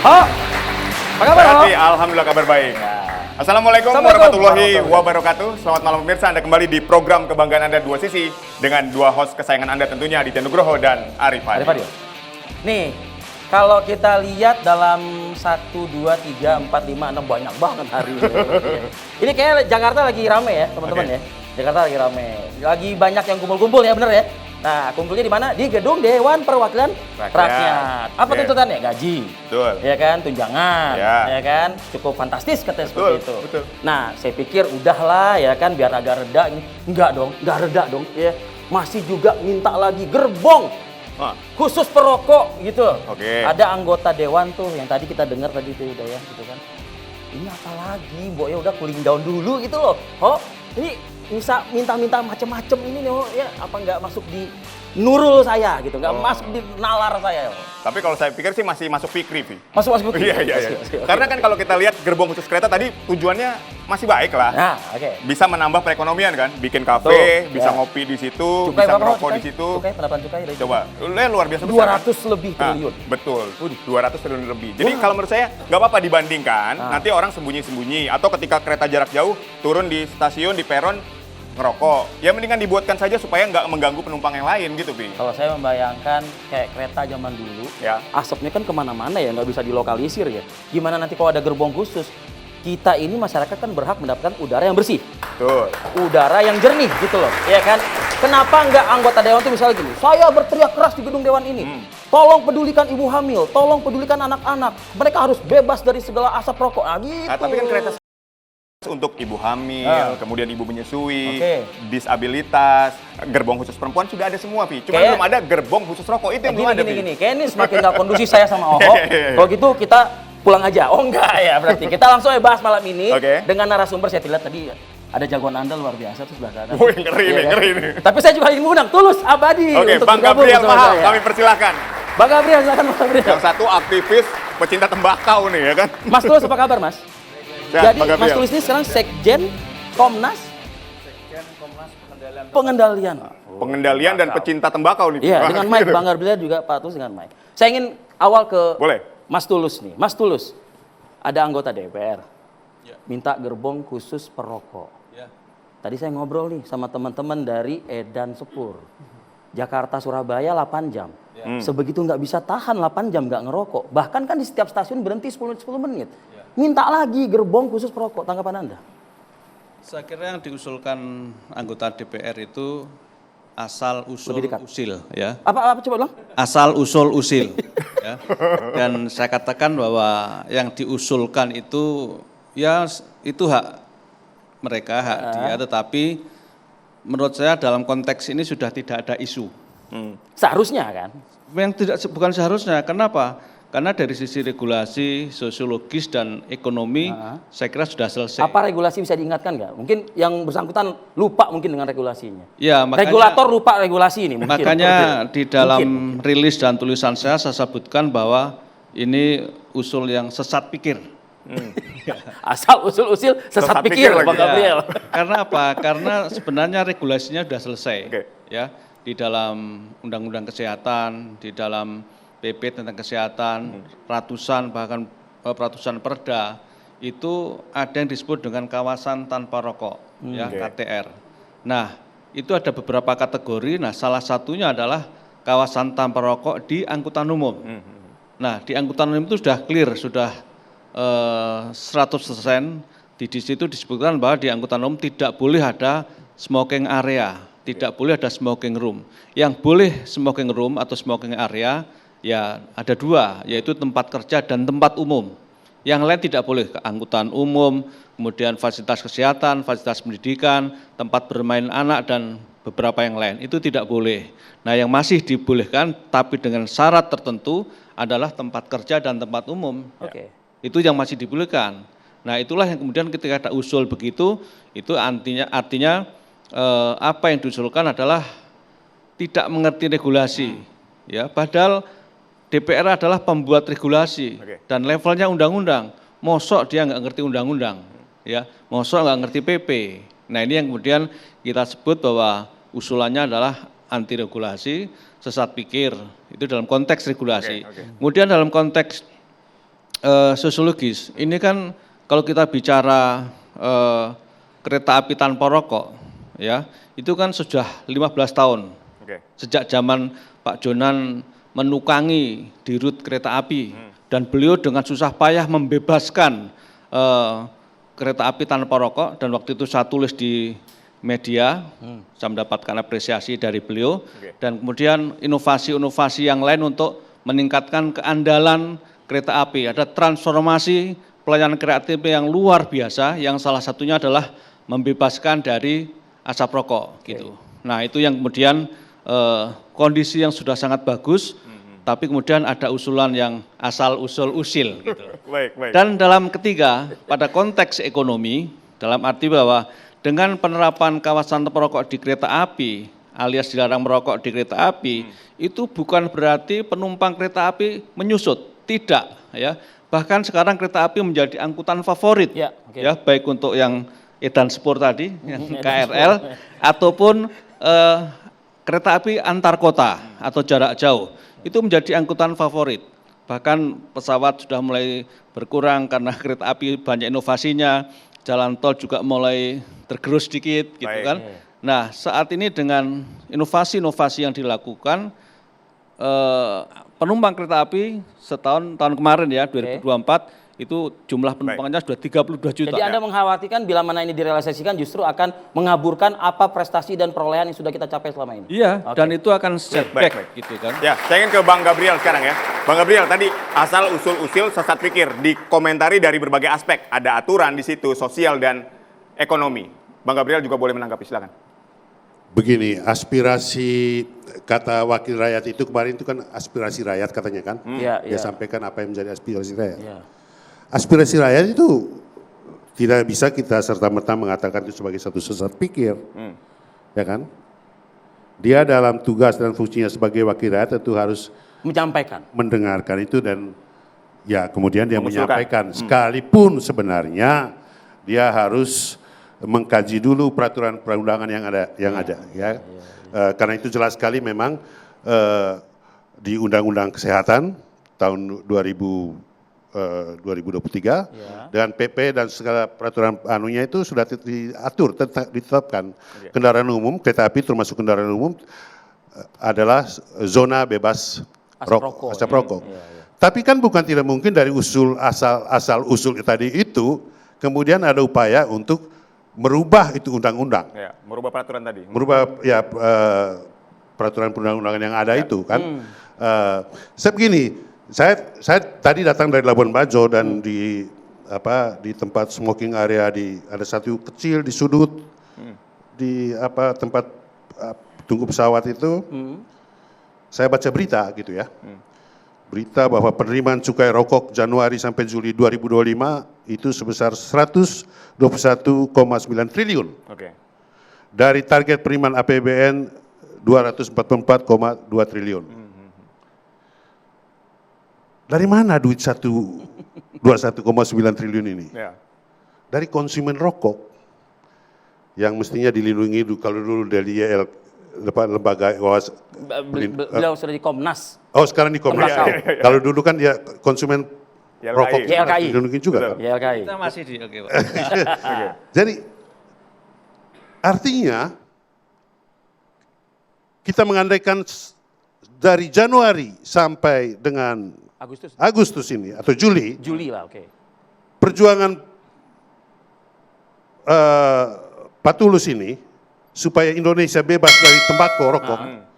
Oh, apa kabar, Ho? Berarti alhamdulillah kabar baik. Assalamualaikum warahmatullahi wabarakatuh. Selamat malam pemirsa, Anda kembali di program Kebanggaan Anda Dua Sisi dengan dua host kesayangan Anda tentunya, Aditya Nugroho dan Arif Fadil. Nih, kalau kita lihat dalam 1, 2, 3, 4, 5, 6 banyak banget hari ini. Ini kayak Jakarta lagi rame ya, teman-teman ya. Jakarta lagi rame. Lagi banyak yang kumpul-kumpul ya, bener ya? Nah, kumpulnya di mana? Di gedung Dewan Perwakilan Rakyat. Apa tuntutannya? Gaji. Betul. Ya kan, tunjangan. Ya. Ya kan, cukup fantastis katanya seperti itu. Betul. Nah, saya pikir udahlah ya kan, biar agak reda ini. Enggak reda dong. Ya, masih juga minta lagi gerbong khusus perokok gitu. Oke. Ada anggota dewan tuh yang tadi kita dengar tadi tuh udah ya, gitu kan. Ini apa lagi, Mbok ya udah cooling down dulu gitu loh. Oh, ini bisa minta-minta macem-macem ini nih, oh ya apa nggak masuk di nurul saya gitu, nggak masuk di nalar saya. Tapi kalau saya pikir sih masih masuk fikri, Pi. Masuk. Iya. Karena kan kalau kita lihat gerbong khusus kereta tadi tujuannya masih baik lah. Nah, oke. Bisa menambah perekonomian kan, bikin kafe, Tuh, bisa ya. ngopi di situ, Cukai bisa berapa, merokok di situ. Cukai, penerapan cukai dari Coba, luar biasa besar. 200 lebih triliun. Betul, 200 triliun lebih. Jadi kalau menurut saya nggak apa-apa dibandingkan, nanti orang sembunyi-sembunyi atau ketika kereta jarak jauh turun di stasiun, di peron ngerokok. Ya mendingan dibuatkan saja supaya nggak mengganggu penumpang yang lain gitu, Pi. Kalau saya membayangkan kayak kereta zaman dulu, Ya. asapnya kan kemana-mana ya, nggak bisa dilokalisir ya. Gimana nanti kalau ada gerbong khusus? Kita ini masyarakat kan berhak mendapatkan udara yang bersih. Betul. Udara yang jernih gitu loh, ya kan? Kenapa nggak anggota dewan itu misalnya gini, saya berteriak keras di gedung dewan ini, tolong pedulikan ibu hamil, tolong pedulikan anak-anak, mereka harus bebas dari segala asap rokok, gitu. Nah, tapi kan kereta untuk ibu hamil, kemudian ibu menyusui, disabilitas, gerbong khusus perempuan sudah ada semua, Pi. Cuma belum ada gerbong khusus rokok, itu yang belum ada, Pi. Gini, kayak ini semakin nggak kondusif saya sama Oho. Kalau gitu kita pulang aja. Oh enggak ya, berarti kita langsung bahas malam ini dengan narasumber. Saya lihat tadi ada jagoan Anda luar biasa tuh sebelah sana. Wih, ngeri nih. Tapi saya juga ingin mengundang Tulus Abadi untuk Bang bergabung Gabriel bersama Mahal, saya. kami persilahkan. Bang Gabriel, silakan Bang Gabriel. Yang satu aktivis pecinta tembakau nih ya kan. Mas Tulus, apa kabar Mas? Sehat, Jadi Bang Mas Gabriel. Tulus ini sekarang Sekjen Komnas Pengendalian. Pengendalian dan pecinta tembakau nih. Iya, dengan Mike. Bang Gabriel juga Pak Tulus dengan Mike. Saya ingin awal ke Boleh. Mas Tulus nih. Mas Tulus, ada anggota DPR minta gerbong khusus perokok. Tadi saya ngobrol nih sama teman-teman dari Edan Sepur. Jakarta Surabaya 8 jam. Sebegitu nggak bisa tahan 8 jam nggak ngerokok. Bahkan kan di setiap stasiun berhenti 10 menit. Minta lagi gerbong khusus perokok. Tanggapan Anda? Saya kira yang diusulkan anggota DPR itu asal usul usil ya. Apa coba bilang? Asal usul usil ya. Dan saya katakan bahwa yang diusulkan itu ya itu hak mereka, hak dia, tetapi menurut saya dalam konteks ini sudah tidak ada isu. Seharusnya kan? Yang bukan seharusnya. Kenapa? Karena dari sisi regulasi, sosiologis dan ekonomi, saya kira sudah selesai. Apa regulasi bisa diingatkan nggak? Mungkin yang bersangkutan lupa mungkin dengan regulasinya. Ya, makanya, regulator lupa regulasi ini. Mungkin. Makanya di dalam rilis dan tulisan saya sebutkan bahwa ini usul yang sesat pikir. Asal usul-usil sesat pikir, Bang Gabriel. Karena apa? Karena sebenarnya regulasinya sudah selesai. Ya, di dalam Undang-Undang Kesehatan, di dalam PP tentang kesehatan, ratusan bahkan ratusan perda itu ada yang disebut dengan kawasan tanpa rokok, ya KTR. Nah, itu ada beberapa kategori. Nah, salah satunya adalah kawasan tanpa rokok di angkutan umum. Nah, di angkutan umum itu sudah clear, sudah 100%. Di situ disebutkan bahwa di angkutan umum tidak boleh ada smoking area, tidak boleh ada smoking room. Yang boleh smoking room atau smoking area ya ada dua, yaitu tempat kerja dan tempat umum. Yang lain tidak boleh, angkutan umum, kemudian fasilitas kesehatan, fasilitas pendidikan, tempat bermain anak dan beberapa yang lain. Itu tidak boleh. Nah, yang masih dibolehkan tapi dengan syarat tertentu adalah tempat kerja dan tempat umum. Itu yang masih dibolehkan. Nah, itulah yang kemudian ketika ada usul begitu, itu artinya apa yang diusulkan adalah tidak mengerti regulasi. Ya, padahal DPR adalah pembuat regulasi dan levelnya undang-undang. Mosok dia nggak ngerti undang-undang, ya. Mosok nggak ngerti PP. Nah, ini yang kemudian kita sebut bahwa usulannya adalah anti regulasi, sesat pikir. Itu dalam konteks regulasi. Kemudian dalam konteks sosiologis. Ini kan kalau kita bicara kereta api tanpa rokok, ya itu kan sudah 15 tahun. Sejak zaman Pak Jonan menukangi di rut kereta api dan beliau dengan susah payah membebaskan kereta api tanpa rokok, dan waktu itu saya tulis di media, saya mendapatkan apresiasi dari beliau, dan kemudian inovasi-inovasi yang lain untuk meningkatkan keandalan kereta api. Ada transformasi pelayanan kereta api yang luar biasa, yang salah satunya adalah membebaskan dari asap rokok gitu. Nah itu yang kemudian kondisi yang sudah sangat bagus, tapi kemudian ada usulan yang asal usul usil gitu. Dan dalam ketiga, pada konteks ekonomi, dalam arti bahwa dengan penerapan kawasan tanpa rokok di kereta api, alias dilarang merokok di kereta api, itu bukan berarti penumpang kereta api menyusut, tidak ya. Bahkan sekarang kereta api menjadi angkutan favorit, ya baik untuk yang edan sepur tadi, yang KRL, ataupun kereta api antar kota atau jarak jauh, itu menjadi angkutan favorit. Bahkan pesawat sudah mulai berkurang karena kereta api banyak inovasinya, jalan tol juga mulai tergerus sedikit gitu kan. Nah saat ini dengan inovasi-inovasi yang dilakukan, penumpang kereta api tahun kemarin ya 2024, itu jumlah penumpangnya sudah 32 juta. Jadi Anda mengkhawatirkan bila mana ini direalisasikan justru akan mengaburkan apa prestasi dan perolehan yang sudah kita capai selama ini? Iya, dan itu akan setback gitu kan. Ya, saya ingin ke Bang Gabriel sekarang ya. Bang Gabriel, tadi asal usul-usil sesat pikir, dikomentari dari berbagai aspek. Ada aturan di situ, sosial dan ekonomi. Bang Gabriel juga boleh menanggapi, silakan. Begini, aspirasi kata wakil rakyat itu kemarin itu kan aspirasi rakyat katanya kan? Dia sampaikan apa yang menjadi aspirasi rakyat. Aspirasi rakyat itu tidak bisa kita serta-merta mengatakan itu sebagai satu sesat pikir, ya kan? Dia dalam tugas dan fungsinya sebagai wakil rakyat tentu harus mendengarkan itu dan ya kemudian dia menyampaikan. Sekalipun sebenarnya dia harus mengkaji dulu peraturan perundangan yang ada, ya. Karena itu jelas sekali memang di Undang-Undang Kesehatan tahun 2023 dan PP dan segala peraturan anunya itu sudah diatur, ditetapkan kendaraan umum, kereta api termasuk kendaraan umum adalah zona bebas asap rokok. Tapi kan bukan tidak mungkin dari asal usul tadi itu kemudian ada upaya untuk merubah itu undang-undang. Ya, merubah peraturan tadi. Merubah ya peraturan perundang-undangan yang ada itu kan. Saya begini. Saya tadi datang dari Labuan Bajo dan di tempat smoking area ada satu kecil di sudut di tempat tunggu pesawat itu. Saya baca berita gitu ya. Berita bahwa penerimaan cukai rokok Januari sampai Juli 2025 itu sebesar 121,9 triliun. Dari target penerimaan APBN 244,2 triliun. Dari mana duit 21,9 triliun ini? Dari konsumen rokok yang mestinya dilindungi kalau dulu dari lembaga beliau sudah di Komnas. Oh sekarang di Komnas. Kalau dulu kan dia konsumen rokok dilindungi juga. Kita masih di Pak. Jadi artinya kita mengandaikan dari Januari sampai dengan Agustus ini atau Juli lah, perjuangan Pak Tulus ini supaya Indonesia bebas dari tembakau rokok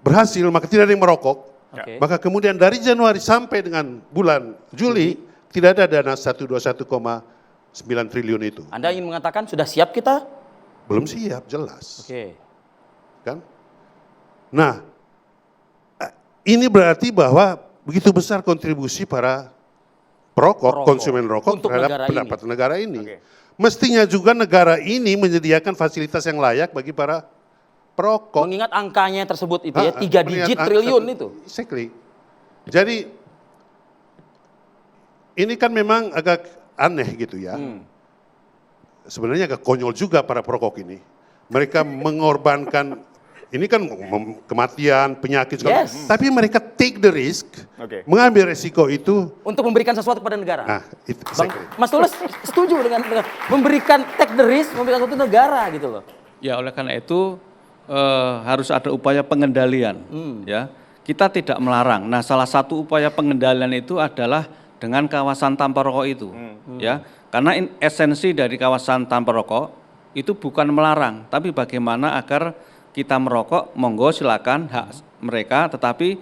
berhasil, maka tidak ada yang merokok. Maka kemudian dari Januari sampai dengan bulan Juli tidak ada dana 121,9 triliun itu. Anda ingin mengatakan sudah siap kita? Belum siap, jelas. Kan? Nah, ini berarti bahwa begitu besar kontribusi para perokok, konsumen rokok terhadap pendapatan negara ini. Mestinya juga negara ini menyediakan fasilitas yang layak bagi para perokok. Mengingat angkanya tersebut itu 3 digit triliun itu. Exactly. Jadi ini kan memang agak aneh gitu ya. Sebenarnya agak konyol juga para perokok ini. Mereka mengorbankan ini kan kematian, penyakit, tapi mereka take the risk, mengambil resiko itu untuk memberikan sesuatu kepada negara. Nah, itu Mas Tulus setuju dengan memberikan take the risk, memberikan sesuatu negara gitu loh. Ya, oleh karena itu harus ada upaya pengendalian. Ya, kita tidak melarang. Nah, salah satu upaya pengendalian itu adalah dengan kawasan tanpa rokok itu. Ya, karena esensi dari kawasan tanpa rokok itu bukan melarang, tapi bagaimana agar kita merokok, monggo silakan hak mereka, tetapi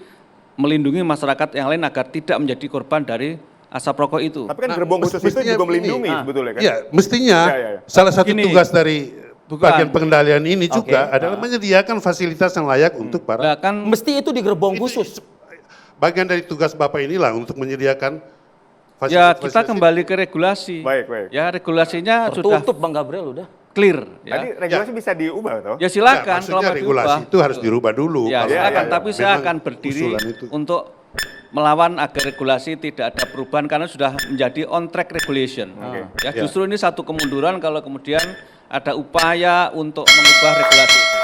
melindungi masyarakat yang lain agar tidak menjadi korban dari asap rokok itu. Tapi kan gerbong khusus itu juga melindungi sebetulnya kan? Iya, mestinya salah satu tugas dari bagian pengendalian ini juga adalah menyediakan fasilitas yang layak untuk para. Mesti itu di gerbong khusus. Bagian dari tugas Bapak inilah untuk menyediakan fasilitas. Ya, kita kembali ke regulasi. Baik. Ya, regulasinya sudah tertutup Bang Gabriel udah. Clear. Ya. Tadi regulasi bisa diubah toh? Ya silakan. Kalau regulasi itu harus dirubah dulu. Ya silakan, tapi saya akan berdiri untuk melawan agar regulasi tidak ada perubahan karena sudah menjadi on track regulation. Ya, justru ini satu kemunduran kalau kemudian ada upaya untuk mengubah regulasi itu.